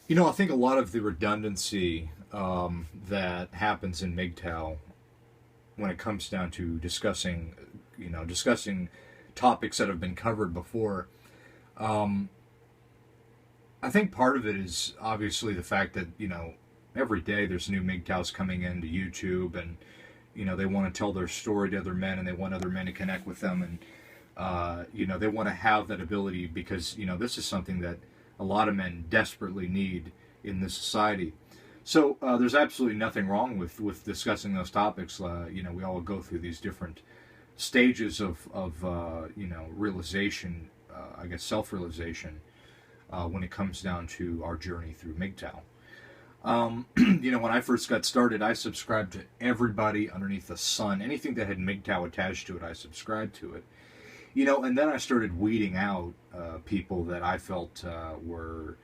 I think a lot of the redundancy that happens in Mgtow when it comes down to discussing topics that have been covered before. Um, I think part of it is obviously the fact that every day there's new Mgtows coming into YouTube, and they want to tell their story to other men, and they want other men to connect with them, and they want to have that ability because this is something that a lot of men desperately need in this society. So there's absolutely nothing wrong with discussing those topics. We all go through these different stages of realization, I guess self-realization, when it comes down to our journey through Mgtow. When I first got started, I subscribed to everybody underneath the sun. Anything that had Mgtow attached to it, I subscribed to it. And then I started weeding out people that I felt were,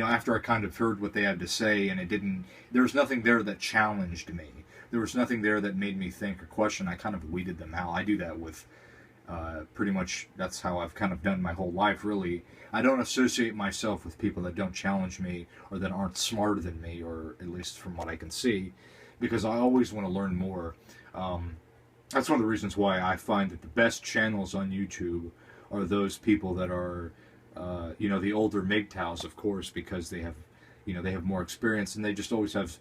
after I kind of heard what they had to say, and there was nothing there that challenged me. There was nothing there that made me think or question. I kind of weeded them out. I do that with pretty much, that's how I've kind of done my whole life, really. I don't associate myself with people that don't challenge me or that aren't smarter than me, or at least from what I can see, because I always want to learn more. That's one of the reasons why I find that the best channels on YouTube are those people that are, the older Mgtows, of course, because they have more experience, and they just always have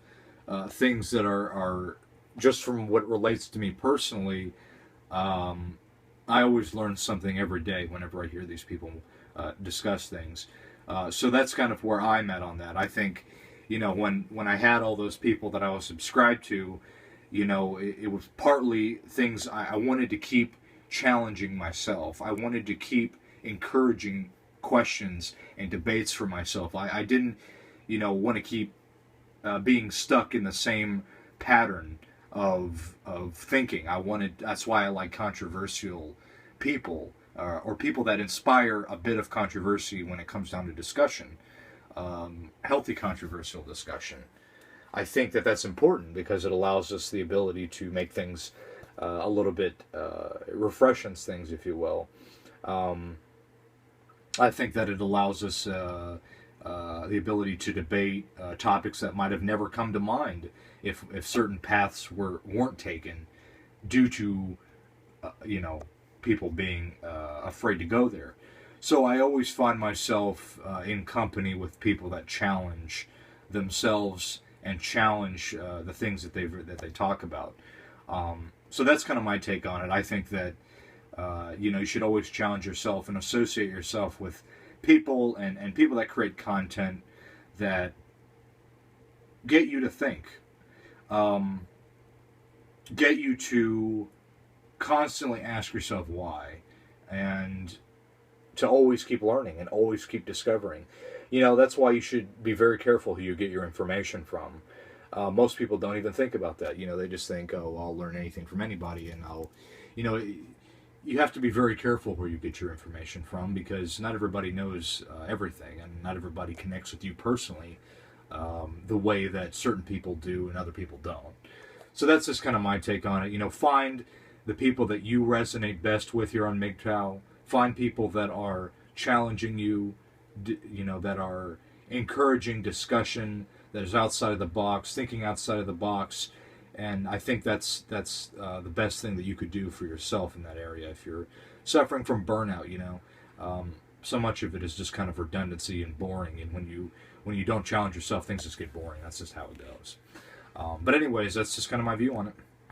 things that are just from what relates to me personally. I always learn something every day whenever I hear these people discuss things. So that's kind of where I'm at on that. I think, when I had all those people that I was subscribed to, it was partly things I wanted to keep challenging myself. I wanted to keep encouraging questions and debates for myself. I didn't, want to keep being stuck in the same pattern of thinking. That's why I like controversial people, or people that inspire a bit of controversy when it comes down to discussion, healthy controversial discussion. I think that that's important because it allows us the ability to make things a little bit, refreshes things, if you will. I think that it allows us the ability to debate topics that might have never come to mind if certain paths weren't taken due to people being afraid to go there. So I always find myself in company with people that challenge themselves and challenge the things that they talk about. So that's kind of my take on it. I think that you should always challenge yourself and associate yourself with people and people that create content that get you to think, get you to constantly ask yourself why, and to always keep learning and always keep discovering. That's why you should be very careful who you get your information from. Most people don't even think about that. They just think, oh, I'll learn anything from anybody, and you have to be very careful where you get your information from, because not everybody knows everything, and not everybody connects with you personally the way that certain people do and other people don't. So that's just kind of my take on it. Find the people that you resonate best with here on Mgtow. Find people that are challenging you, that are encouraging discussion, that is outside of the box, thinking outside of the box. And I think that's the best thing that you could do for yourself in that area. If you're suffering from burnout, so much of it is just kind of redundancy and boring. And when you don't challenge yourself, things just get boring. That's just how it goes. But anyways, that's just kind of my view on it.